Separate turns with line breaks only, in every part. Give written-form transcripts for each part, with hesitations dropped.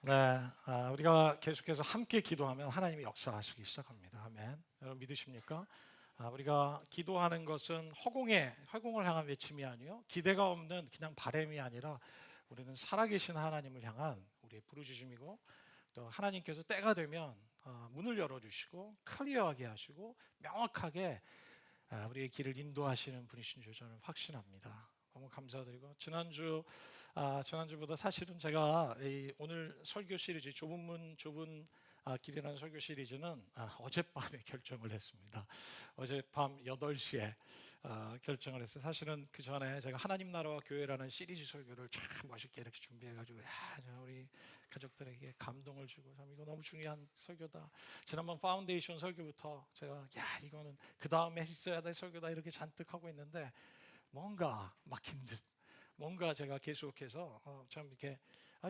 네, 우리가 계속해서 함께 기도하면 하나님이 역사하시기 시작합니다. 아멘. 여러분 믿으십니까? 우리가 기도하는 것은 허공을 향한 외침이 아니요, 기대가 없는 그냥 바람이 아니라 우리는 살아계신 하나님을 향한 우리의 부르짖음이고, 또 하나님께서 때가 되면 문을 열어주시고 클리어하게 하시고 명확하게 우리의 길을 인도하시는 분이신 줄 저는 확신합니다. 너무 감사드리고, 지난주보다 사실은 제가 오늘 설교 시리즈 좁은 길이라는 설교 시리즈는 어젯밤에 결정을 했습니다. 어젯밤 8시에 결정을 했어요. 사실은 그 전에 제가 하나님 나라와 교회라는 시리즈 설교를 참 멋있게 이렇게 준비해가지고 우리 가족들에게 감동을 주고, 참 이거 너무 중요한 설교다. 지난번 파운데이션 설교부터 제가 이거는 그 다음에 있어야 될 설교다 이렇게 잔뜩 하고 있는데, 뭔가 막힌 듯, 뭔가 제가 계속해서 참 이렇게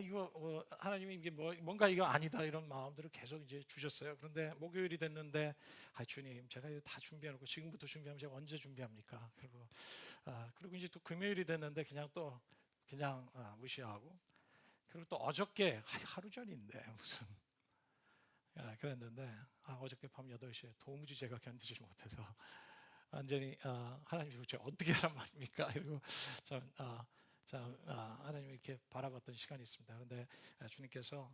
이거 하나님이 이게 뭔가 이거 아니다 이런 마음들을 계속 이제 주셨어요. 그런데 목요일이 됐는데, 주님, 제가 이거 다 준비해놓고 지금부터 준비하면 제가 언제 준비합니까? 그리고 이제 또 금요일이 됐는데 그냥 무시하고, 그리고 또 어저께 하루 전인데 무슨 그랬는데, 어저께 밤 8시에 도무지 제가 견디지 못해서 완전히 하나님 도대체 어떻게 하란 말입니까? 그리고 하나님을 이렇게 바라봤던 시간이 있습니다. 그런데 주님께서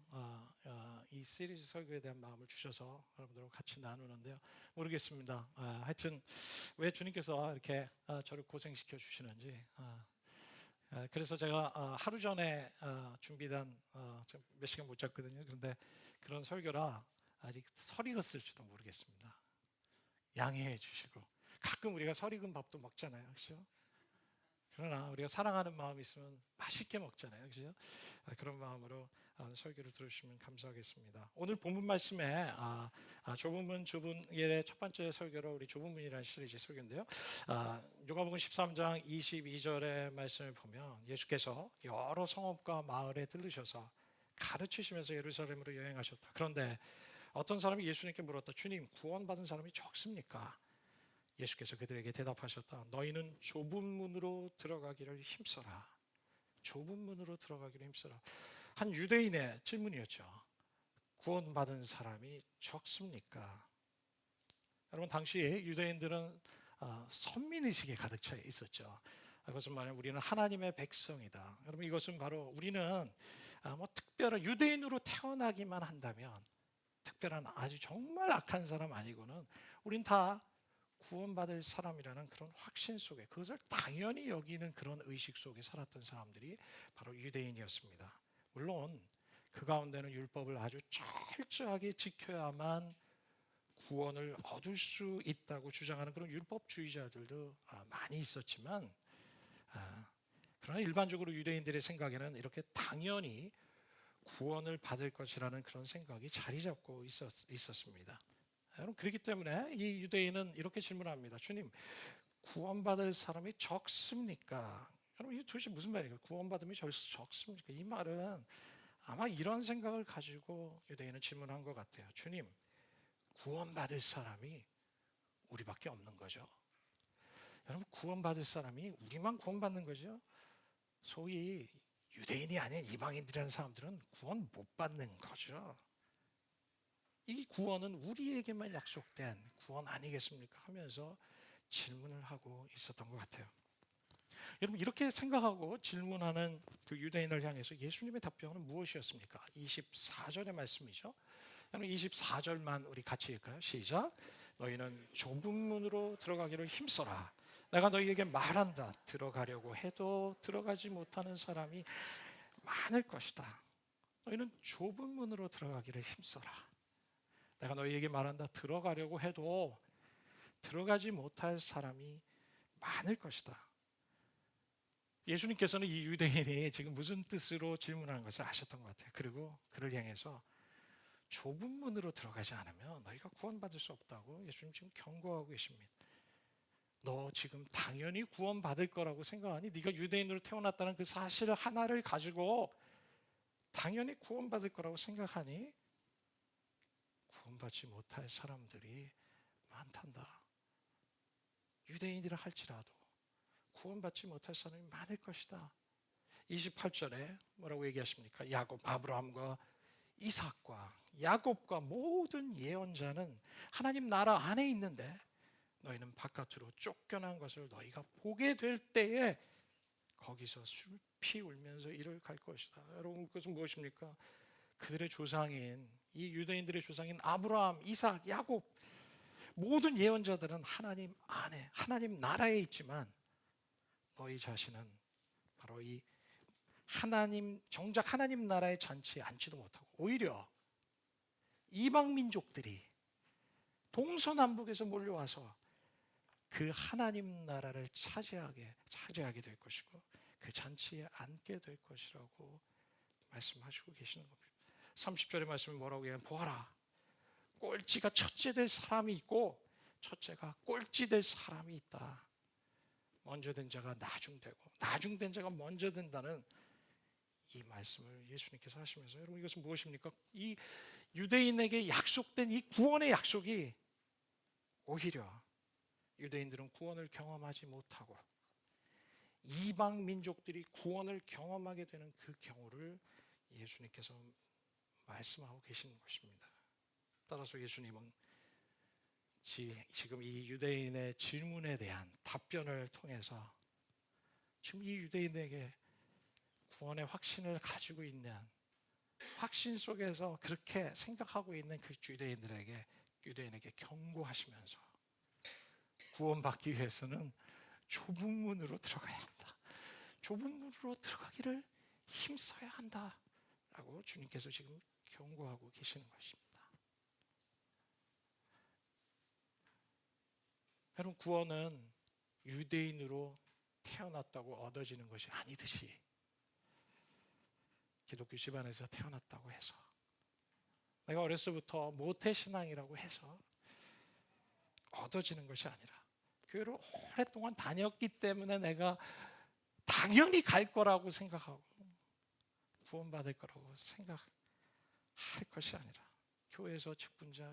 이 시리즈 설교에 대한 마음을 주셔서 여러분들과 같이 나누는데요. 모르겠습니다. 하여튼 왜 주님께서 이렇게 저를 고생시켜 주시는지. 그래서 제가 하루 전에 준비된, 몇 시간 못 잤거든요. 그런데 그런 설교라 아직 설익었을지도 모르겠습니다. 양해해 주시고. 가끔 우리가 설익은 밥도 먹잖아요, 그렇죠? 그러나 우리가 사랑하는 마음이 있으면 맛있게 먹잖아요, 그렇죠? 그런 마음으로 설교를 들으시면 감사하겠습니다. 오늘 본문 말씀에 좁은 문 좁은 길의 첫 번째 설교로 우리 좁은 문이라는 시리즈 설교인데요. 누가복음 13장 22절의 말씀을 보면 예수께서 여러 성읍과 마을에 들르셔서 가르치시면서 예루살렘으로 여행하셨다. 그런데 어떤 사람이 예수님께 물었다. 주님, 구원받은 사람이 적습니까? 예수께서 그들에게 대답하셨다. 너희는 좁은 문으로 들어가기를 힘써라. 좁은 문으로 들어가기를 힘써라. 한 유대인의 질문이었죠. 구원받은 사람이 적습니까? 여러분, 당시 유대인들은 선민의식에 가득 차 있었죠. 그것은 말하면 우리는 하나님의 백성이다. 여러분, 이것은 바로 우리는 특별한 유대인으로 태어나기만 한다면, 특별한 아주 정말 악한 사람 아니고는 우린 다 구원받을 사람이라는 그런 확신 속에, 그것을 당연히 여기는 그런 의식 속에 살았던 사람들이 바로 유대인이었습니다. 물론 그 가운데는 율법을 아주 철저하게 지켜야만 구원을 얻을 수 있다고 주장하는 그런 율법주의자들도 많이 있었지만, 그러나 일반적으로 유대인들의 생각에는 이렇게 당연히 구원을 받을 것이라는 그런 생각이 자리 잡고 있었습니다. 여러분, 그렇기 때문에 이 유대인은 이렇게 질문합니다. 주님, 구원받을 사람이 적습니까? 여러분, 이게 도대체 무슨 말이에요? 구원받으면 적습니까? 이 말은 아마 이런 생각을 가지고 유대인은 질문한 것 같아요. 주님, 구원받을 사람이 우리밖에 없는 거죠? 여러분, 구원받을 사람이 우리만 구원받는 거죠? 소위 유대인이 아닌 이방인들이라는 사람들은 구원 못 받는 거죠. 이 구원은 우리에게만 약속된 구원 아니겠습니까? 하면서 질문을 하고 있었던 것 같아요. 여러분, 이렇게 생각하고 질문하는 그 유대인을 향해서 예수님의 답변은 무엇이었습니까? 24절의 말씀이죠. 여러분, 24절만 우리 같이 읽을까요? 시작. 너희는 좁은 문으로 들어가기를 힘써라. 내가 너희에게 말한다. 들어가려고 해도 들어가지 못하는 사람이 많을 것이다. 너희는 좁은 문으로 들어가기를 힘써라. 내가 너희에게 말한다. 들어가려고 해도 들어가지 못할 사람이 많을 것이다. 예수님께서는 이 유대인이 지금 무슨 뜻으로 질문하는 것을 아셨던 것 같아요. 그리고 그를 향해서 좁은 문으로 들어가지 않으면 너희가 구원받을 수 없다고 예수님 지금 경고하고 계십니다. 너 지금 당연히 구원받을 거라고 생각하니? 네가 유대인으로 태어났다는 그 사실 하나를 가지고 당연히 구원받을 거라고 생각하니? 구원받지 못할 사람들이 많단다. 유대인이라 할지라도 구원받지 못할 사람이 많을 것이다. 28절에 뭐라고 얘기하십니까? 야곱, 아브라함과 이삭과 야곱과 모든 예언자는 하나님 나라 안에 있는데 너희는 바깥으로 쫓겨난 것을 너희가 보게 될 때에 거기서 슬피 울면서 이를 갈 것이다. 여러분, 그것은 무엇입니까? 그들의 조상인, 이 유대인들의 조상인 아브라함, 이삭, 야곱, 모든 예언자들은 하나님 안에, 하나님 나라에 있지만 너희 자신은 바로 이 하나님, 정작 하나님 나라의 잔치에 앉지도 못하고 오히려 이방 민족들이 동서남북에서 몰려와서 그 하나님 나라를 차지하게 될 것이고 그 잔치에 앉게 될 것이라고 말씀하시고 계시는 겁니다. 30절의 말씀이 뭐라고 해요? 보아라, 꼴찌가 첫째 될 사람이 있고 첫째가 꼴찌 될 사람이 있다. 먼저 된 자가 나중되고 나중된 자가 먼저 된다는 이 말씀을 예수님께서 하시면서, 여러분, 이것은 무엇입니까? 이 유대인에게 약속된 이 구원의 약속이 오히려 유대인들은 구원을 경험하지 못하고 이방 민족들이 구원을 경험하게 되는 그 경우를 예수님께서 말씀하고 계시는 것입니다. 따라서 예수님은 지금 이 유대인의 질문에 대한 답변을 통해서 지금 이 유대인에게 구원의 확신을 가지고 있는, 확신 속에서 그렇게 생각하고 있는 그 유대인에게 경고하시면서 구원받기 위해서는 좁은 문으로 들어가야 한다. 좁은 문으로 들어가기를 힘써야 한다 라고 주님께서 지금 경고하고 계시는 것입니다. 여러분, 구원은 유대인으로 태어났다고 얻어지는 것이 아니듯이 기독교 집안에서 태어났다고 해서, 내가 어렸을 때부터 모태신앙이라고 해서 얻어지는 것이 아니라 교회를 오랫동안 다녔기 때문에 내가 당연히 갈 거라고 생각하고 구원받을 거라고 생각할 것이 아니라, 교회에서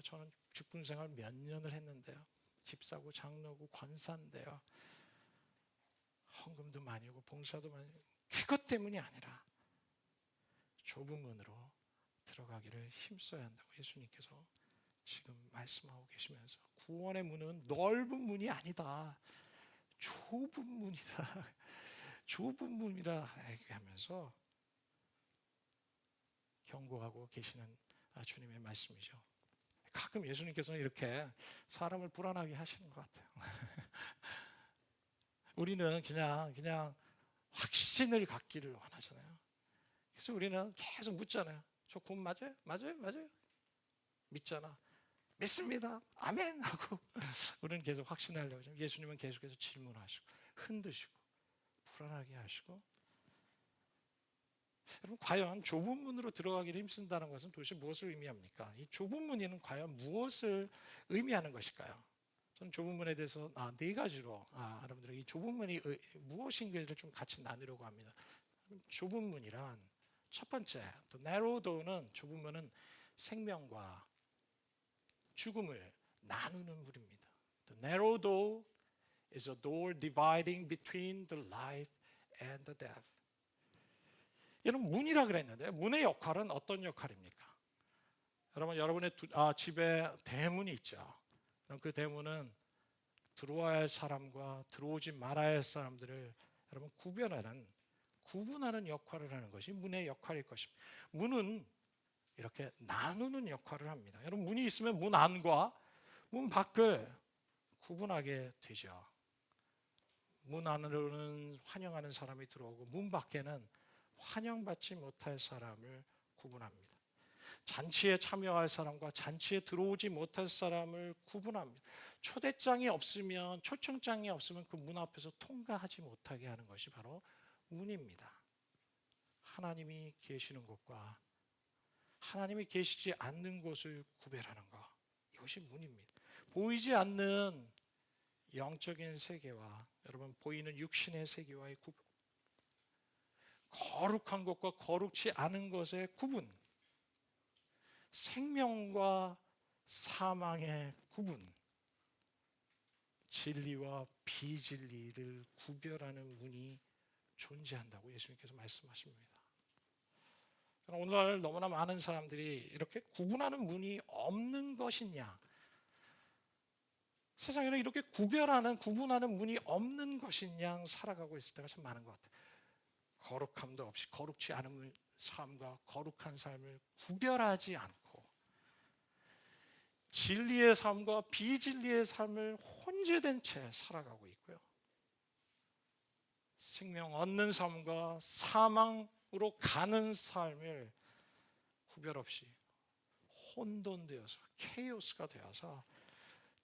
저는 직분생활 몇 년을 했는데요, 집사고 장로고 권사인데요, 헌금도 많이 오고 봉사도 많이 오고, 그것 때문이 아니라 좁은 문으로 들어가기를 힘써야 한다고 예수님께서 지금 말씀하고 계시면서, 구원의 문은 넓은 문이 아니다, 좁은 문이다, 좁은 문이라 얘기하면서 경고하고 계시는 주님의 말씀이죠. 가끔 예수님께서는 이렇게 사람을 불안하게 하시는 것 같아요. 우리는 그냥 확신을 갖기를 원하잖아요. 그래서 우리는 계속 묻잖아요. 저 구원 맞아요? 맞아요? 믿잖아. 믿습니다. 아멘 하고 우리는 계속 확신하려고 하죠. 예수님은 계속해서 질문하시고 흔드시고 불안하게 하시고. 여러분, 과연 좁은 문으로 들어가기를 힘쓴다는 것은 도대체 무엇을 의미합니까? 이 좁은 문에는 과연 무엇을 의미하는 것일까요? 저는 좁은 문에 대해서 네 가지로 여러분들에게 이 좁은 문이 무엇인가를 좀 같이 나누려고 합니다. 좁은 문이란, 첫 번째, narrow door는, 좁은 문은 생명과 죽음을 나누는 문입니다. The narrow door is a door dividing between the life and the death. 여러분, 문이라 그랬는데 문의 역할은 어떤 역할입니까? 여러분, 여러분의 집에 대문이 있죠. 그 대문은 들어와야 할 사람과 들어오지 말아야 할 사람들을 여러분 구분하는 역할을 하는 것이 문의 역할일 것입니다. 문은 이렇게 나누는 역할을 합니다. 여러분, 문이 있으면 문 안과 문 밖을 구분하게 되죠. 문 안으로는 환영하는 사람이 들어오고 문 밖에는 환영받지 못할 사람을 구분합니다. 잔치에 참여할 사람과 잔치에 들어오지 못할 사람을 구분합니다. 초대장이 없으면, 초청장이 없으면 그 문 앞에서 통과하지 못하게 하는 것이 바로 문입니다. 하나님이 계시는 곳과 하나님이 계시지 않는 곳을 구별하는 것, 이것이 문입니다. 보이지 않는 영적인 세계와 여러분 보이는 육신의 세계와의 구분, 거룩한 것과 거룩치 않은 것의 구분, 생명과 사망의 구분, 진리와 비진리를 구별하는 문이 존재한다고 예수님께서 말씀하십니다. 오늘 너무나 많은 사람들이 이렇게 구분하는 문이 없는 것이냐, 세상에는 이렇게 구분하는 문이 없는 것이냐 살아가고 있을 때가 참 많은 것 같아요. 거룩함도 없이 거룩지 않은 삶과 거룩한 삶을 구별하지 않고 진리의 삶과 비진리의 삶을 혼재된 채 살아가고 있고요. 생명 얻는 삶과 사망으로 가는 삶을 구별 없이 혼돈되어서 케이오스가 되어서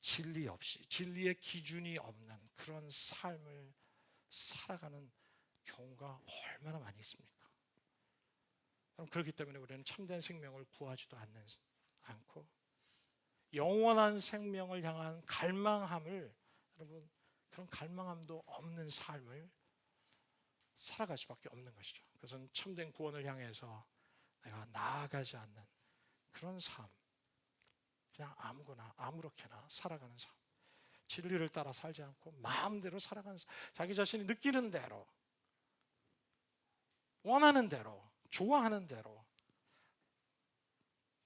진리 없이 진리의 기준이 없는 그런 삶을 살아가는 경우가 얼마나 많이 있습니까? 그렇기 때문에 우리는 참된 생명을 구하지도 않고 영원한 생명을 향한 갈망함을, 여러분, 그런 갈망함도 없는 삶을 살아갈 수밖에 없는 것이죠. 그것은 참된 구원을 향해서 내가 나아가지 않는 그런 삶, 그냥 아무거나 아무렇게나 살아가는 삶, 진리를 따라 살지 않고 마음대로 살아가는 삶, 자기 자신이 느끼는 대로, 원하는 대로, 좋아하는 대로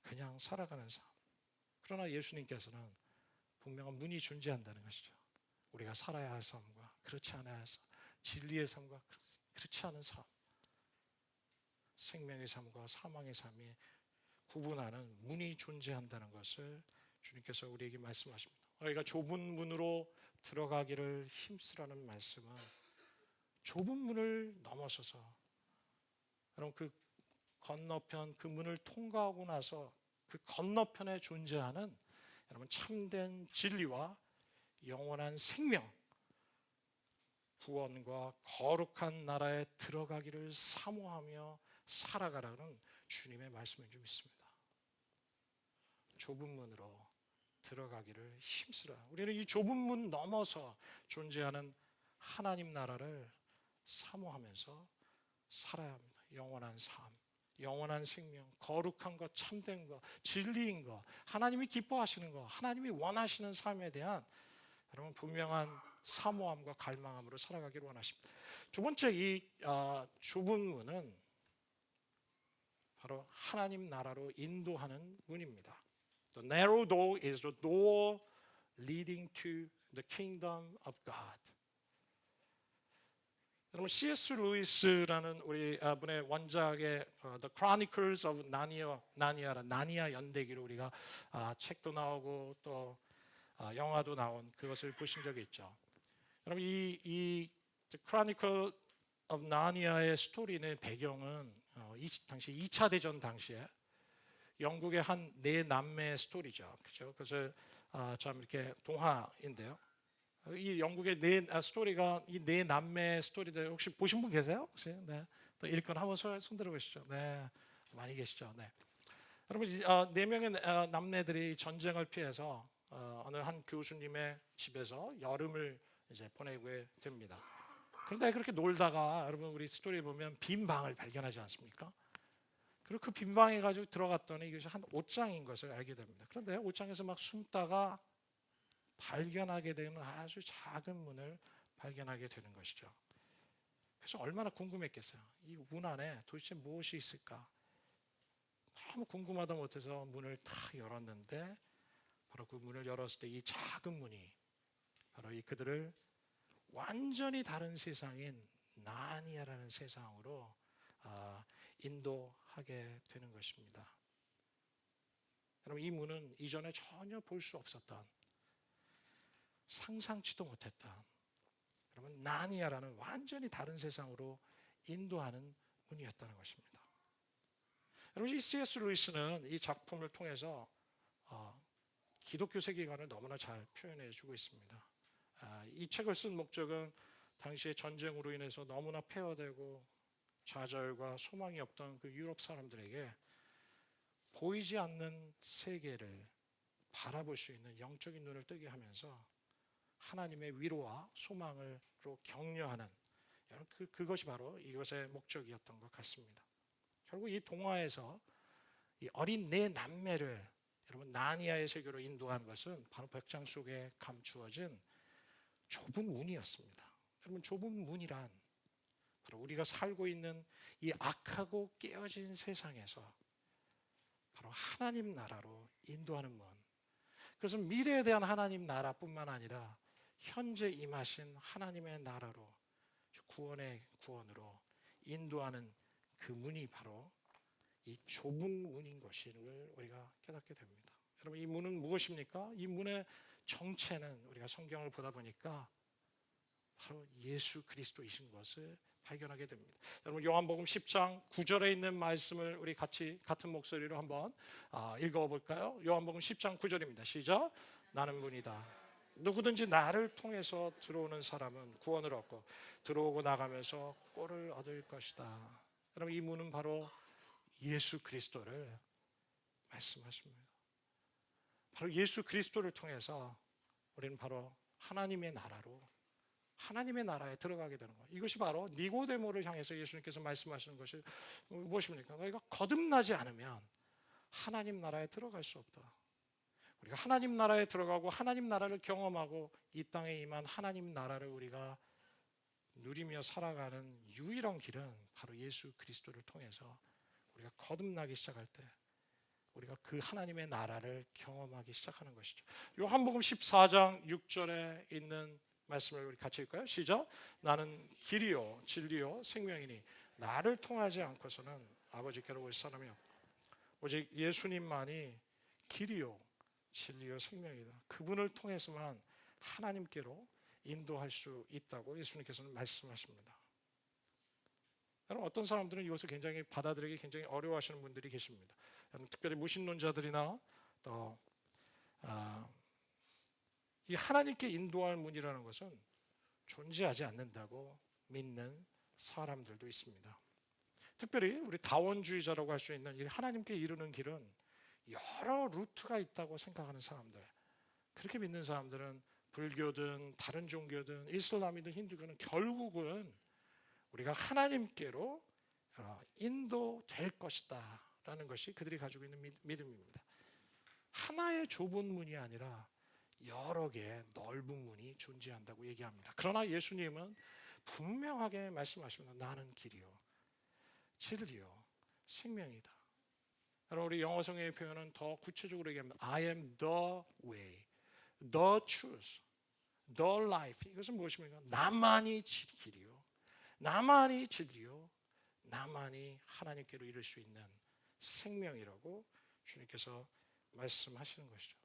그냥 살아가는 삶. 그러나 예수님께서는 분명한 문이 존재한다는 것이죠. 우리가 살아야 할 삶과 그렇지 않아야 할 삶, 진리의 삶과 그렇지 않은 삶, 생명의 삶과 사망의 삶이 구분하는 문이 존재한다는 것을 주님께서 우리에게 말씀하십니다. 우리가 좁은 문으로 들어가기를 힘쓰라는 말씀은 좁은 문을 넘어서서, 여러분, 그 건너편, 그 문을 통과하고 나서 그 건너편에 존재하는, 여러분, 참된 진리와 영원한 생명, 구원과 거룩한 나라에 들어가기를 사모하며 살아가라는 주님의 말씀인 줄 믿습니다. 좁은 문으로 들어가기를 힘쓰라. 우리는 이 좁은 문 넘어서 존재하는 하나님 나라를 사모하면서 살아야 합니다. 영원한 삶, 영원한 생명, 거룩한 것, 참된 것, 진리인 것, 하나님이 기뻐하시는 것, 하나님이 원하시는 삶에 대한, 여러분, 분명한 사모함과 갈망함으로 살아가기를 원하십니다. 두 번째, 이 좁은 문은 바로 하나님 나라로 인도하는 문입니다. The narrow door is the door leading to the kingdom of God. 여러분, C.S. 루이스라는 우리 분의 원작의 The Chronicles of 나니아 연대기로 우리가 책도 나오고 또 영화도 나온 그것을 보신 적이 있죠. 여러분, 이 The Chronicle of Narnia의 스토리는 배경은 당시 2차 대전 당시에 영국의 한 네 남매의 스토리죠. 그죠? 그래서 참 이렇게 동화인데요. 이 영국의 스토리가 이 네 남매의 스토리들 혹시 보신 분 계세요? 혹시? 네. 또 읽거나 한번 손 들어 보시죠. 네. 많이 계시죠. 네. 여러분, 네 명의 남매들이 전쟁을 피해서 어느 한 교수님의 집에서 여름을 이제 보내게 됩니다. 그런데 그렇게 놀다가 여러분, 우리 스토리 보면 빈 방을 발견하지 않습니까? 그리고 그 빈 방에 가지고 들어갔더니 이것이 한 옷장인 것을 알게 됩니다. 그런데 옷장에서 막 숨다가 발견하게 되는 아주 작은 문을 발견하게 되는 것이죠. 그래서 얼마나 궁금했겠어요. 이 문 안에 도대체 무엇이 있을까? 너무 궁금하다 못해서 문을 탁 열었는데, 바로 그 문을 열었을 때 이 작은 문이 바로 이 그들을 완전히 다른 세상인 나니아라는 세상으로 인도하게 되는 것입니다. 여러분, 이 문은 이전에 전혀 볼 수 없었던, 상상치도 못했던, 여러분, 나니아라는 완전히 다른 세상으로 인도하는 문이었다는 것입니다. 여러분, 이 C.S. 루이스는 이 작품을 통해서 기독교 세계관을 너무나 잘 표현해 주고 있습니다. 이 책을 쓴 목적은 당시의 전쟁으로 인해서 너무나 폐허되고 좌절과 소망이 없던 그 유럽 사람들에게 보이지 않는 세계를 바라볼 수 있는 영적인 눈을 뜨게 하면서 하나님의 위로와 소망으로 격려하는, 그것이 바로 이것의 목적이었던 것 같습니다. 결국 이 동화에서 이 어린 네 남매를, 여러분, 나니아의 세계로 인도한 것은 바로 벽장 속에 감추어진 좁은 문이었습니다. 여러분, 좁은 문이란 바로 우리가 살고 있는 이 악하고 깨어진 세상에서 바로 하나님 나라로 인도하는 문. 그래서 미래에 대한 하나님 나라뿐만 아니라 현재 임하신 하나님의 나라로 구원의 구원으로 인도하는 그 문이 바로 이 좁은 문인 것을 우리가 깨닫게 됩니다. 여러분, 이 문은 무엇입니까? 이 문의 정체는 우리가 성경을 보다 보니까 바로 예수 그리스도이신 것을 발견하게 됩니다. 여러분, 요한복음 10장 9절에 있는 말씀을 우리 같이 같은 목소리로 한번 읽어볼까요? 요한복음 10장 9절입니다. 시작. 나는 문이다. 누구든지 나를 통해서 들어오는 사람은 구원을 얻고 들어오고 나가면서 꼴을 얻을 것이다. 여러분, 이 문은 바로 예수 그리스도를 말씀하십니다. 바로 예수 그리스도를 통해서 우리는 바로 하나님의 나라로, 하나님의 나라에 들어가게 되는 거예요. 이것이 바로 니고데모를 향해서 예수님께서 말씀하시는 것이 무엇입니까? 너희가 거듭나지 않으면 하나님 나라에 들어갈 수 없다. 우리가 하나님 나라에 들어가고 하나님 나라를 경험하고 이 땅에 임한 하나님 나라를 우리가 누리며 살아가는 유일한 길은 바로 예수 그리스도를 통해서 우리가 거듭나기 시작할 때 우리가 그 하나님의 나라를 경험하기 시작하는 것이죠. 요한복음 14장 6절에 있는 말씀을 우리 같이 읽을까요? 시작. 나는 길이요 진리요 생명이니 나를 통하지 않고서는 아버지께로 올 사람이 없고 오직 예수님만이 길이요 진리요 생명이다. 그분을 통해서만 하나님께로 인도할 수 있다고 예수님께서는 말씀하십니다. 여러분, 어떤 사람들은 이것을 굉장히 받아들이기 굉장히 어려워하시는 분들이 계십니다. 특별히 무신론자들이나 또 이 하나님께 인도할 문이라는 것은 존재하지 않는다고 믿는 사람들도 있습니다. 특별히 우리 다원주의자라고 할 수 있는 이 하나님께 이르는 길은 여러 루트가 있다고 생각하는 사람들, 그렇게 믿는 사람들은 불교든 다른 종교든 이슬람이든 힌두교는 결국은 우리가 하나님께로 인도될 것이다 라는 것이 그들이 가지고 있는 믿음입니다. 하나의 좁은 문이 아니라 여러 개의 넓은 문이 존재한다고 얘기합니다. 그러나 예수님은 분명하게 말씀하십니다. 나는 길이요 진리요 생명이다. 여러분, 우리 영어 성경의 표현은 더 구체적으로 얘기합니다. I am the way, the truth, the life. 이것은 무엇입니까? 나만이 길이요 나만이 진리요 나만이 하나님께로 이룰 수 있는 생명이라고 주님께서 말씀하시는 것이죠.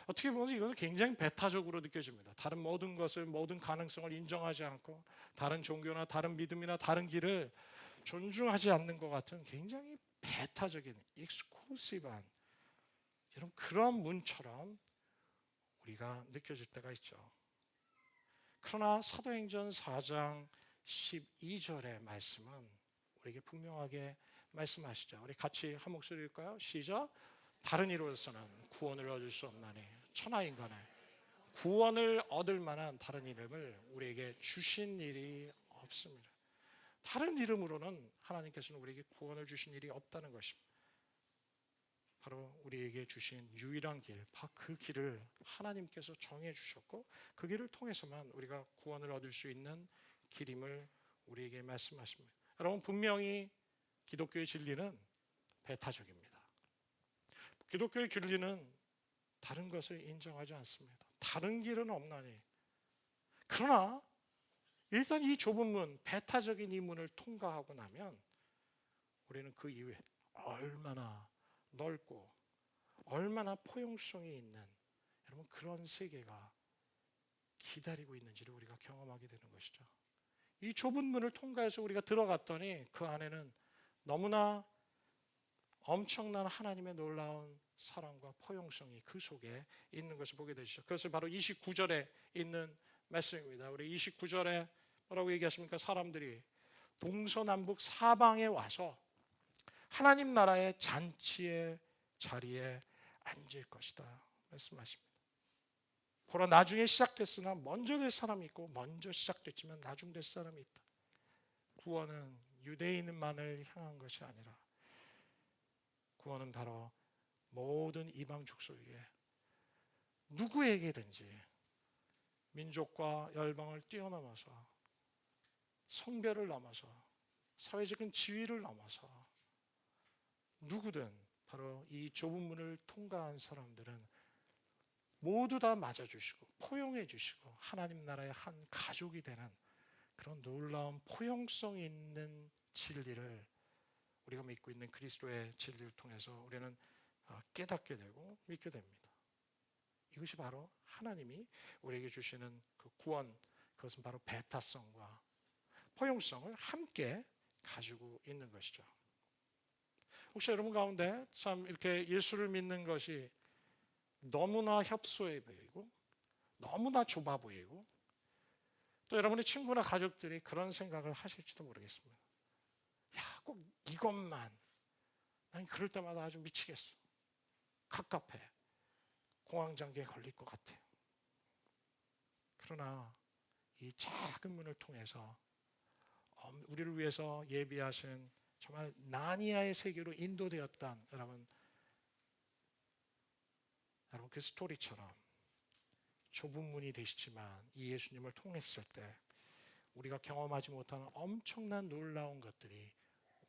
어떻게 보면 이것은 굉장히 배타적으로 느껴집니다. 다른 모든 것을, 모든 가능성을 인정하지 않고 다른 종교나 다른 믿음이나 다른 길을 존중하지 않는 것 같은 굉장히 배타적인 익스클루시브한 여러분 그런 문처럼 우리가 느껴질 때가 있죠. 그러나 사도행전 4장 12절의 말씀은 우리에게 분명하게 말씀하시죠. 우리 같이 한 목소리 읽을까요? 시작. 다른 이로서는 구원을 얻을 수 없나니 천하인간의 구원을 얻을 만한 다른 이름을 우리에게 주신 일이 없습니다. 다른 이름으로는 하나님께서는 우리에게 구원을 주신 일이 없다는 것입니다. 바로 우리에게 주신 유일한 길, 그 길을 하나님께서 정해 주셨고 그 길을 통해서만 우리가 구원을 얻을 수 있는 길임을 우리에게 말씀하십니다. 여러분, 분명히 기독교의 진리는 배타적입니다. 기독교의 진리는 다른 것을 인정하지 않습니다. 다른 길은 없나니. 그러나 일단 이 좁은 문, 배타적인 이 문을 통과하고 나면 우리는 그 이후에 얼마나 넓고 얼마나 포용성이 있는 여러분 그런 세계가 기다리고 있는지를 우리가 경험하게 되는 것이죠. 이 좁은 문을 통과해서 우리가 들어갔더니 그 안에는 너무나 엄청난 하나님의 놀라운 사랑과 포용성이 그 속에 있는 것을 보게 되시죠. 그것을 바로 29절에 있는 말씀입니다. 우리 29절에 뭐라고 얘기하십니까? 사람들이 동서남북 사방에 와서 하나님 나라의 잔치의 자리에 앉을 것이다 말씀하십니다. 보라, 나중에 시작됐으나 먼저 될 사람이 있고 먼저 시작됐지만 나중 될 사람이 있다. 구원은 유대인만을 향한 것이 아니라 구원은 바로 모든 이방 족속에게 누구에게든지 민족과 열방을 뛰어넘어서 성별을 넘어서 사회적인 지위를 넘어서 누구든 바로 이 좁은 문을 통과한 사람들은 모두 다 맞아주시고 포용해 주시고 하나님 나라의 한 가족이 되는 그런 놀라운 포용성 있는 진리를 우리가 믿고 있는 그리스도의 진리를 통해서 우리는 깨닫게 되고 믿게 됩니다. 이것이 바로 하나님이 우리에게 주시는 그 구원, 그것은 바로 배타성과 포용성을 함께 가지고 있는 것이죠. 혹시 여러분 가운데 참 이렇게 예수를 믿는 것이 너무나 협소해 보이고 너무나 좁아 보이고 또 여러분의 친구나 가족들이 그런 생각을 하실지도 모르겠습니다. 야, 꼭 이것만 난 그럴 때마다 아주 미치겠어. 갑갑해. 공황장애에 걸릴 것 같아요. 그러나 이 작은 문을 통해서 우리를 위해서 예비하신 정말 나니아의 세계로 인도되었던 여러분 그 스토리처럼 좁은 문이 되시지만 이 예수님을 통했을 때 우리가 경험하지 못하는 엄청난 놀라운 것들이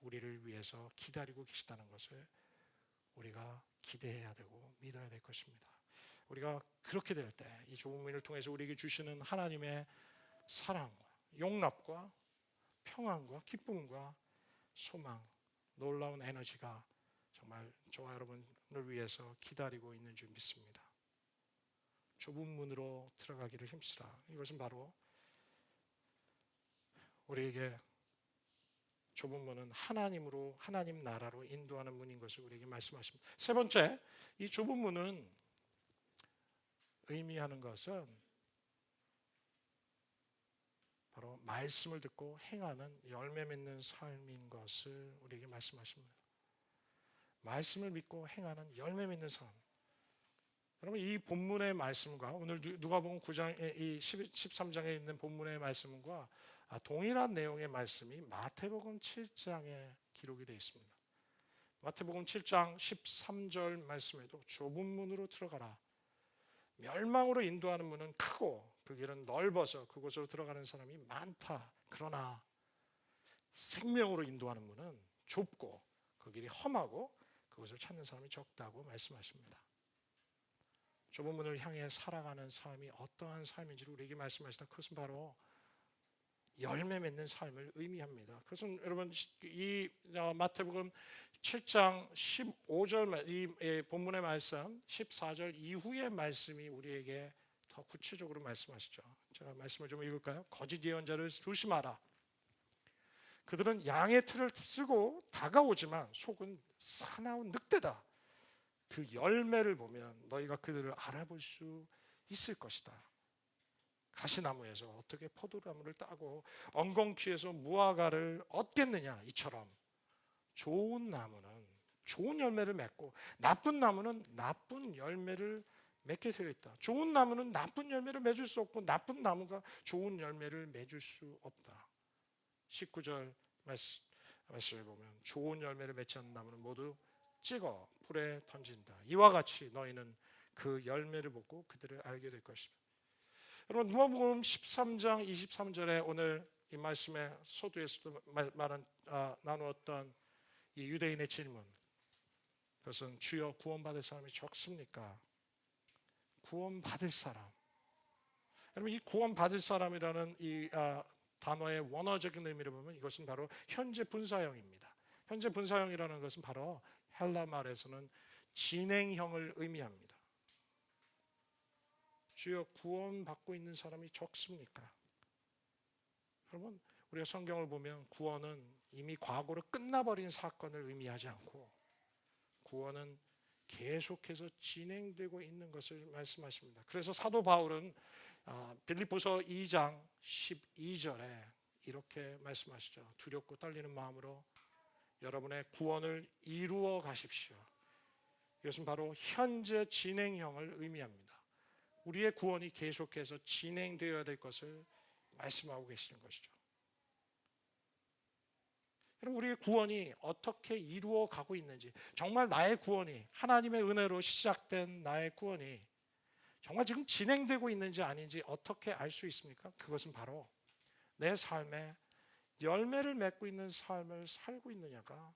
우리를 위해서 기다리고 계시다는 것을 우리가 기대해야 되고 믿어야 될 것입니다. 우리가 그렇게 될 때 이 좁은 문을 통해서 우리에게 주시는 하나님의 사랑과 용납과 평안과 기쁨과 소망, 놀라운 에너지가 정말 저와 여러분을 위해서 기다리고 있는 줄 믿습니다. 좁은 문으로 들어가기를 힘쓰라. 이것은 바로 우리에게 좁은 문은 하나님으로 하나님 나라로 인도하는 문인 것을 우리에게 말씀하십니다. 세 번째, 이 좁은 문은 의미하는 것은 바로 말씀을 듣고 행하는 열매 맺는 삶인 것을 우리에게 말씀하십니다. 말씀을 믿고 행하는 열매 맺는 삶. 여러분 이 본문의 말씀과 오늘 누가복음 9장 이 13장에 있는 본문의 말씀과 동일한 내용의 말씀이 마태복음 7장에 기록이 되어 있습니다. 마태복음 7장 13절 말씀에도 좁은 문으로 들어가라. 멸망으로 인도하는 문은 크고 그 길은 넓어서 그곳으로 들어가는 사람이 많다. 그러나 생명으로 인도하는 문은 좁고 그 길이 험하고 그것을 찾는 사람이 적다고 말씀하십니다. 좁은 문을 향해 살아가는 삶이 어떠한 삶인지를 우리에게 말씀하시다. 그것은 바로 열매 맺는 삶을 의미합니다. 그것은 여러분 이 마태복음 7장 15절 이 본문의 말씀 14절 이후의 말씀이 우리에게 더 구체적으로 말씀하시죠. 제가 말씀을 좀 읽을까요? 거짓 예언자를 조심하라. 그들은 양의 틀을 쓰고 다가오지만 속은 사나운 늑대다. 그 열매를 보면 너희가 그들을 알아볼 수 있을 것이다. 가시나무에서 어떻게 포도나무를 따고 엉겅퀴에서 무화과를 얻겠느냐. 이처럼 좋은 나무는 좋은 열매를 맺고 나쁜 나무는 나쁜 열매를 맺게 되어 있다. 좋은 나무는 나쁜 열매를 맺을 수 없고 나쁜 나무가 좋은 열매를 맺을 수 없다. 19절 말씀을 보면 좋은 열매를 맺지 않는 나무는 모두 찍어 불에 던진다. 이와 같이 너희는 그 열매를 보고 그들을 알게 될 것이다. 여러분 누가복음 13장 23절에 오늘 이 말씀의 서두에서도 나누었던 이 유대인의 질문, 그것은 주여 구원받을 사람이 적습니까? 구원받을 사람. 여러분 이 구원받을 사람이라는 이 단어의 원어적인 의미를 보면 이것은 바로 현재 분사형입니다. 현재 분사형이라는 것은 바로 헬라 말에서는 진행형을 의미합니다. 주여 구원받고 있는 사람이 적습니까? 여러분 우리가 성경을 보면 구원은 이미 과거로 끝나버린 사건을 의미하지 않고 구원은 계속해서 진행되고 있는 것을 말씀하십니다. 그래서 사도 바울은 빌립보서 2장 12절에 이렇게 말씀하시죠. 두렵고 떨리는 마음으로 여러분의 구원을 이루어 가십시오. 이것은 바로 현재 진행형을 의미합니다. 우리의 구원이 계속해서 진행되어야 될 것을 말씀하고 계시는 것이죠. 여러분 우리의 구원이 어떻게 이루어 가고 있는지, 정말 나의 구원이 하나님의 은혜로 시작된 나의 구원이 정말 지금 진행되고 있는지 아닌지 어떻게 알 수 있습니까? 그것은 바로 내 삶의
열매를 맺고 있는 삶을 살고 있느냐가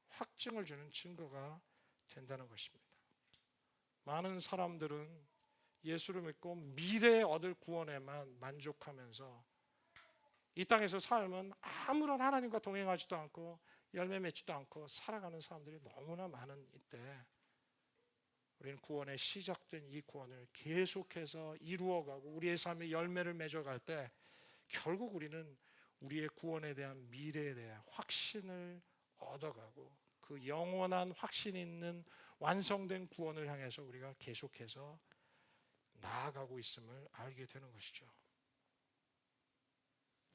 확증을 주는 증거가 된다는 것입니다. 많은 사람들은 예수를 믿고 미래에 얻을 구원에만 만족하면서 이 땅에서 삶은 아무런 하나님과 동행하지도 않고 열매 맺지도 않고 살아가는 사람들이 너무나 많은 이때, 우리는 구원의 시작된 이 구원을 계속해서 이루어가고 우리의 삶의 열매를 맺어갈 때 결국 우리는 우리의 구원에 대한 미래에 대한 확신을 얻어가고 그 영원한 확신 있는 완성된 구원을 향해서 우리가 계속해서 나아가고 있음을 알게 되는 것이죠.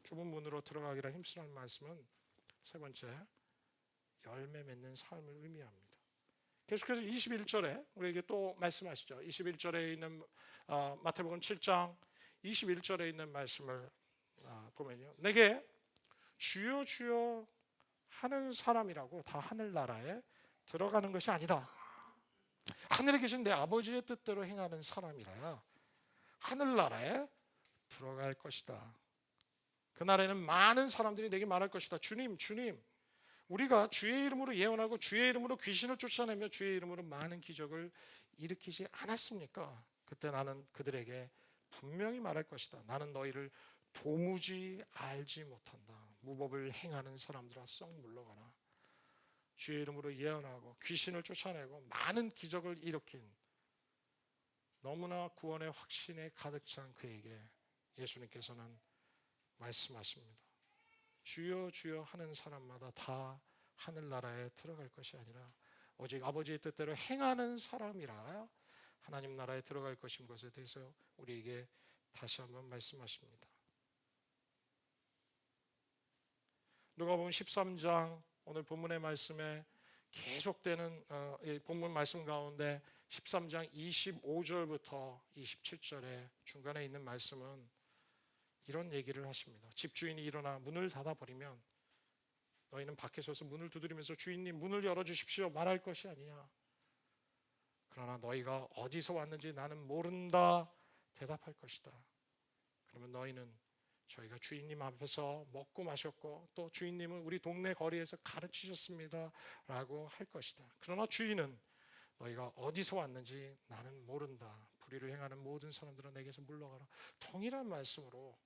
좁은 문으로 들어가기라 힘쓰는 말씀은 세 번째, 열매 맺는 삶을 의미합니다. 계속해서 21절에 우리에게 또 말씀하시죠. 21절에 있는 마태복음 7장 21절에 있는 말씀을 보면요, 내게 주여 주여 하는 사람이라고 다 하늘나라에 들어가는 것이 아니다. 하늘에 계신 내 아버지의 뜻대로 행하는 사람이라야 하늘나라에 들어갈 것이다. 그날에는 많은 사람들이 내게 말할 것이다. 주님, 주님, 우리가 주의 이름으로 예언하고 주의 이름으로 귀신을 쫓아내며 주의 이름으로 많은 기적을 일으키지 않았습니까? 그때 나는 그들에게 분명히 말할 것이다. 나는 너희를 도무지 알지 못한다. 무법을 행하는 사람들아 썩 물러가라. 주의 이름으로 예언하고 귀신을 쫓아내고 많은 기적을 일으킨 너무나 구원의 확신에 가득 찬 그에게 예수님께서는 말씀하십니다. 주여 주여 하는 사람마다 다 하늘나라에 들어갈 것이 아니라 오직 아버지의 뜻대로 행하는 사람이라 하나님 나라에 들어갈 것인 것에 대해서 우리에게 다시 한번 말씀하십니다. 누가복음 13장 오늘 본문의 말씀에 계속되는 본문 말씀 가운데 13장 25절부터 27절에 중간에 있는 말씀은 이런 얘기를 하십니다. 집주인이 일어나 문을 닫아버리면 너희는 밖에 서서 문을 두드리면서 주인님 문을 열어주십시오 말할 것이 아니냐. 그러나 너희가 어디서 왔는지 나는 모른다 대답할 것이다. 그러면 너희는 저희가 주인님 앞에서 먹고 마셨고 또 주인님은 우리 동네 거리에서 가르치셨습니다 라고 할 것이다. 그러나 주인은 너희가 어디서 왔는지 나는 모른다. 불의를 행하는 모든 사람들은 내게서 물러가라. 동일한 말씀으로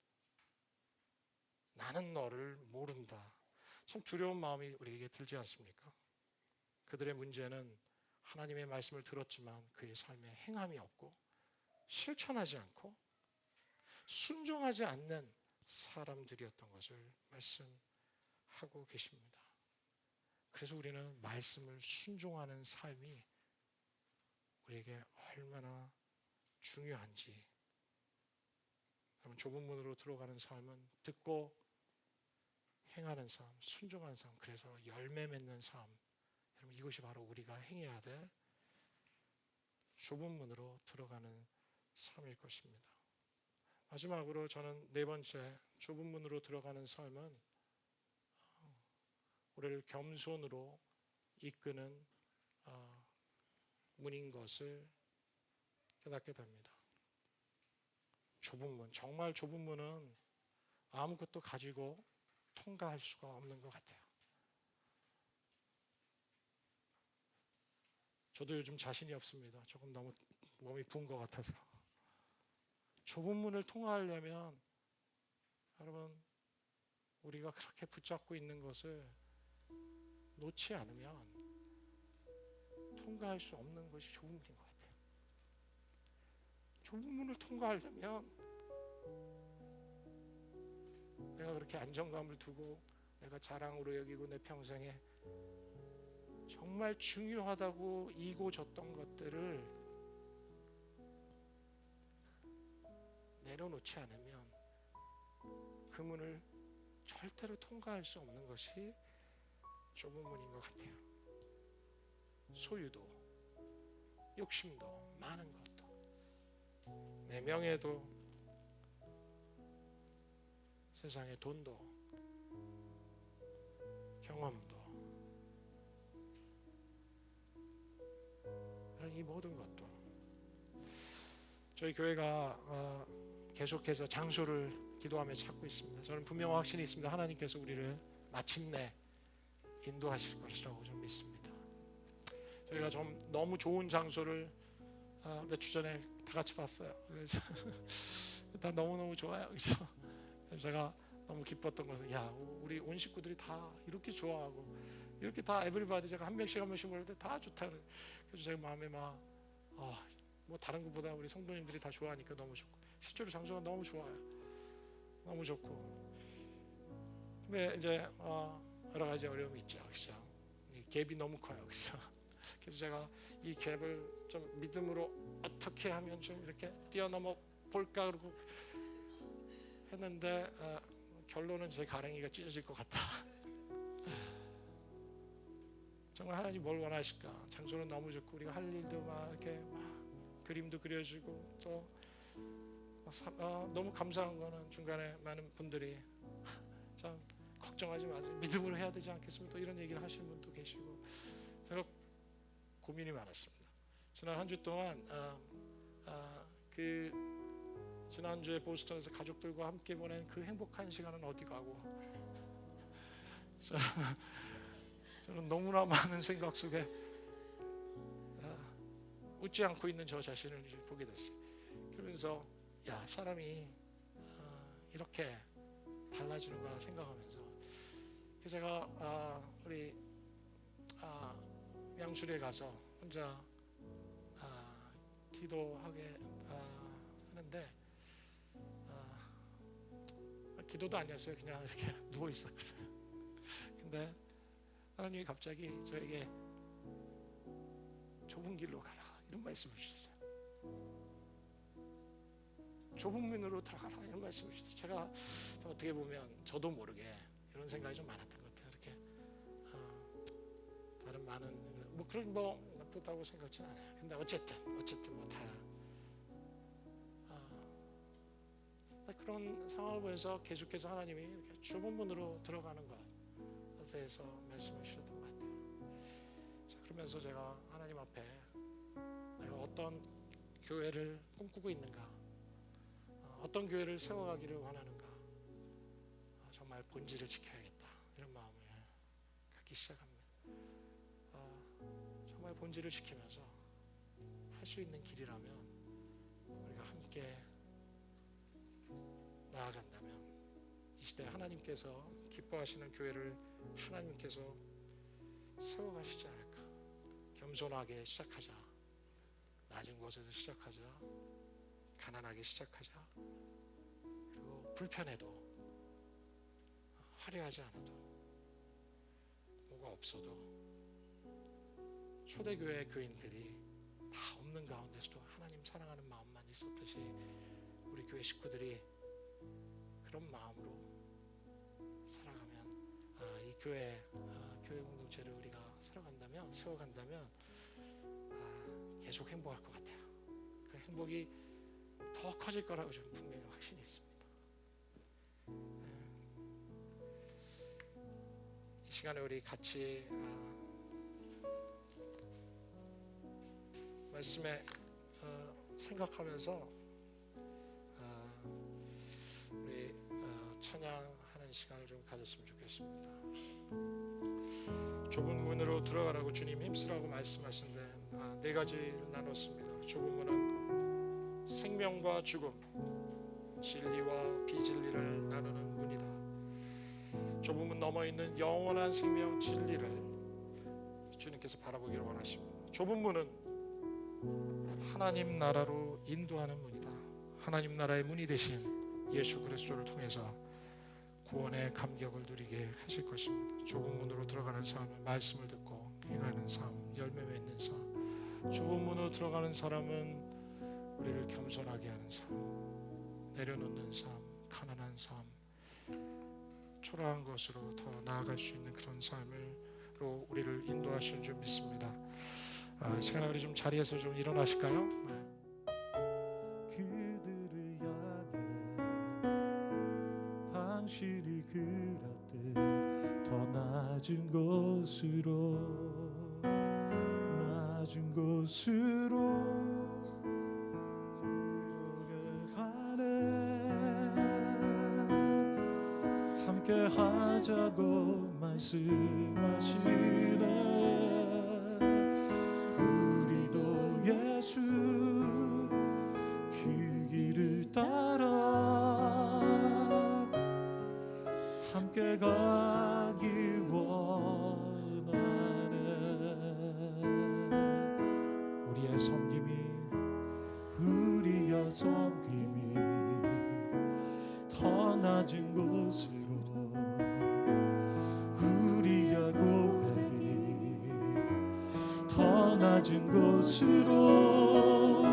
나는 너를 모른다. 참 두려운 마음이 우리에게 들지 않습니까? 그들의 문제는 하나님의 말씀을 들었지만 그의 삶에 행함이 없고 실천하지 않고 순종하지 않는 사람들이었던 것을 말씀하고 계십니다. 그래서 우리는 말씀을 순종하는 삶이 우리에게 얼마나 중요한지, 그러면 좁은 문으로 들어가는 삶은 듣고 행하는 삶, 순종하는 삶, 그래서 열매 맺는 삶, 여러분 이것이 바로 우리가 행해야 될 좁은 문으로 들어가는 삶일 것입니다. 마지막으로 저는 네 번째 좁은 문으로 들어가는 삶은 우리를 겸손으로 이끄는 문인 것을 깨닫게 됩니다. 좁은 문, 정말 좁은 문은 아무것도 가지고 통과할 수가 없는 것 같아요. 저도 요즘 자신이 없습니다. 조금 너무 몸이 부은 것 같아서. 좁은 문을 통과하려면 여러분 우리가 그렇게 붙잡고 있는 것을 놓지 않으면 통과할 수 없는 것이 좁은 문인 것 같아요. 좁은 문을 통과하려면 내가 그렇게 안정감을 두고 내가 자랑으로 여기고 내 평생에 정말 중요하다고 이고졌던 것들을 내려놓지 않으면 그 문을 절대로 통과할 수 없는 것이 좁은 문인 것 같아요. 소유도, 욕심도, 많은 것도, 내 명예도, 세상의 돈도, 경험도, 이 모든 것도 저희 교회가 계속해서 장소를 기도하며 찾고 있습니다. 저는 분명 확신이 있습니다. 하나님께서 우리를 마침내 인도하실 것이라고 좀 믿습니다. 저희가 좀 너무 좋은 장소를 몇 주 전에 다 같이 봤어요. 그래서 일단 너무너무 좋아요. 그죠? 그래서 제가 너무 기뻤던 것은 우리 온 식구들이 다 이렇게 좋아하고 이렇게 다 에브리바디 제가 한 명씩 부를 때 다 좋다. 그래서 제 마음에 뭐 다른 것보다 우리 성도님들이 다 좋아하니까 너무 좋고, 실제로 장소가 너무 좋아요. 너무 좋고. 근데 이제 여러 가지 어려움이 있죠. 그죠? 이 갭이 너무 커요. 그죠? 그래서 제가 이 갭을 좀 믿음으로 어떻게 하면 좀 이렇게 뛰어넘어 볼까 그러고 했는데 결론은 제 가랭이가 찢어질 것 같다. 정말 하나님 뭘 원하실까? 장소는 너무 좋고 우리가 할 일도 막 이렇게 그림도 그려주고 또 너무 감사한 거는 중간에 많은 분들이 참 걱정하지 마세요. 믿음으로 해야 되지 않겠습니까? 또 이런 얘기를 하시는 분도 계시고 제가 고민이 많았습니다. 지난 한 주 동안 그 지난주에 보스턴에서 가족들과 함께 보낸 그 행복한 시간은 어디 가고 저는 너무나 많은 생각 속에 웃지 않고 있는 저 자신을 이제 보게 됐어요. 그러면서 사람이 이렇게 달라지는 거라 생각하면서 제가 우리 양수리에 가서 혼자 기도하게 하는데 기도도 아니었어요. 그냥 이렇게 누워 있었거든요. 근데 하나님이 갑자기 저에게 좁은 길로 가라 이런 말씀을 주셨어요. 좁은 문으로 들어가라 이런 말씀을 주셨어요. 제가 어떻게 보면 저도 모르게 이런 생각이 좀 많았던 것 같아요. 이렇게 다른 많은 그런 나쁘다고 생각지는 않아요. 근데 어쨌든 그런 상황을 보면서 계속해서 하나님이 이렇게 좁은 문으로 들어가는 것에 대해서 말씀을 주셨던 것 같아요. 자, 그러면서 제가 하나님 앞에 내가 어떤 교회를 꿈꾸고 있는가, 어떤 교회를 세워가기를 원하는가, 정말 본질을 지켜야겠다 이런 마음을 갖기 시작합니다. 정말 본질을 지키면서 할 수 있는 길이라면 우리가 함께 나아간다면 이 시대에 하나님께서 기뻐하시는 교회를 하나님께서 세워가시지 않을까. 겸손하게 시작하자. 낮은 곳에서 시작하자. 가난하게 시작하자. 그리고 불편해도 화려하지 않아도 뭐가 없어도 초대교회 교인들이 다 없는 가운데서도 하나님 사랑하는 마음만 있었듯이 우리 교회 식구들이 그런 마음으로 살아가면 이 교회 공동체를 우리가 세워간다면 계속 행복할 것 같아요. 그 행복이 더 커질 거라고 저는 분명히 확신이 있습니다. 이 시간에 우리 같이 말씀에 생각하면서 우리 찬양하는 시간을 좀 가졌으면 좋겠습니다. 좁은 문으로 들어가라고 주님 힘쓰라고 말씀하시는데 네 가지로 나눴습니다. 좁은 문은 생명과 죽음, 진리와 비진리를 나누는 문이다. 좁은 문 넘어 있는 영원한 생명 진리를 주님께서 바라보기를 원하십니다. 좁은 문은 하나님 나라로 인도하는 문이다. 하나님 나라의 문이 되신 예수 그리스도를 통해서 구원의 감격을 누리게 하실 것입니다. 좁은 문으로 들어가는 삶은 말씀을 듣고 행하는 삶, 열매 맺는 삶. 좁은 문으로 들어가는 사람은 우리를 겸손하게 하는 삶, 내려놓는 삶, 가난한 삶, 초라한 것으로 더 나아갈 수 있는 그런 삶으로 우리를 인도하시는 줄 믿습니다. 이 시간에 우리 좀 자리에서 좀 일어나실까요?
그들을 향해 당신이 그렸듯 더 낮은 곳으로 가네. 함께 하자고 말씀하시네. 우리도 예수 그 길을 따라 함께 가기 원하네. 우리의 섬김이 더 낮은 곳으로, 우리의 고백이 더 낮은 곳으로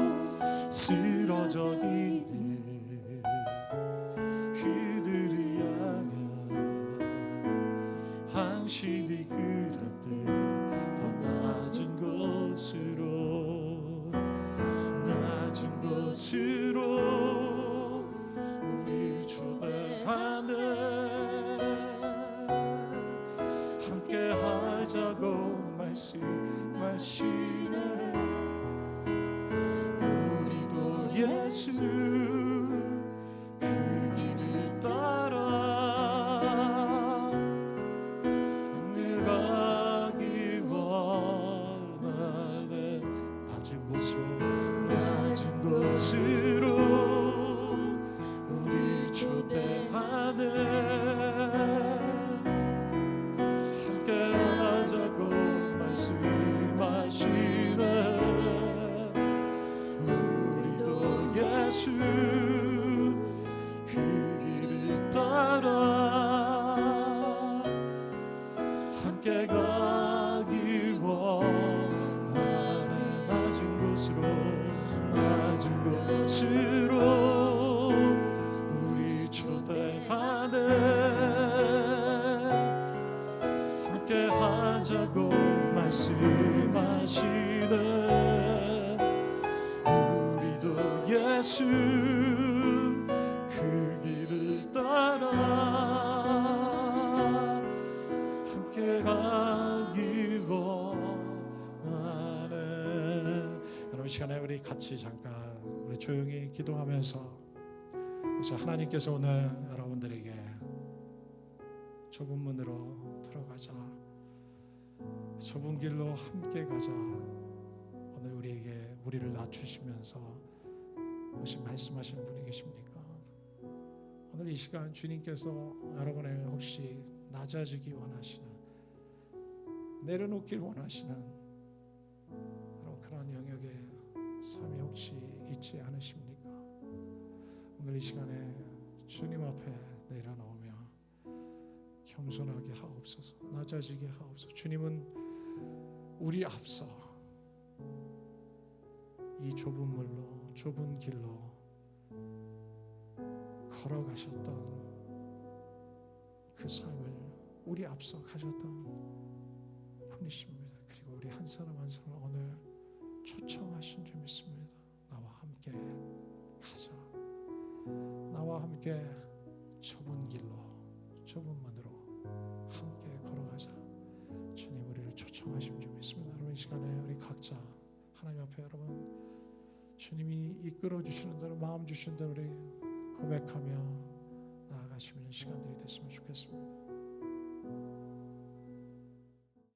쓰러져 있는 그들을 향해 당신이 그랬듯 더 낮은 곳으로, 낮은 곳으로 우리 초대하네. 함께 하자고 말씀하시네. 우리도 예수 그 길을 따라 함께 가기 원하네. 낮은 곳으로, 낮은 곳으로 우리 초대하네. 함께 하자고 말씀하시네. 우리도 예수 그 길을 따라 함께 가길 원하네. 낮은 곳으로, 낮은 곳으로 우리 초대하네. 함께 하자고 말씀하시네. 우리도 예수 그 길을 따라 함께 가길 원하네. 여러분, 이 시간에 우리 같이 잠깐 우리 조용히 기도하면서, 그래서 하나님께서 오늘 여러분들에게 좁은 문으로 들어가자, 좁은 길로 함께 가자, 오늘 우리를 낮추시면서 혹시 말씀하시는 분이 계십니까? 오늘 이 시간 주님께서 여러분을 혹시 낮아지기 원하시는, 내려놓길 원하시는 그런 영역의 삶이 혹시 있지 않으십니까? 오늘 이 시간에 주님 앞에 내려놓으며 겸손하게 하옵소서, 낮아지게 하옵소서. 주님은 우리 앞서 이 좁은 물로, 좁은 길로 걸어가셨던 그 삶을 우리 앞서 가셨던 분이십니다. 그리고 우리 한 사람 한 사람 오늘 초청하신 줄 믿습니다. 나와 함께 가자, 나와 함께 좁은 길로, 좁은 문으로 함께 걸어가자. 주님 우리를 초청하신 줄 믿습니다. 여러분, 이 시간에 우리 각자 하나님 앞에 여러분 주님이 이끌어 주시는 대로, 마음 주시는 대로 우리 고백하며 나아가시는 시간들이 됐으면 좋겠습니다.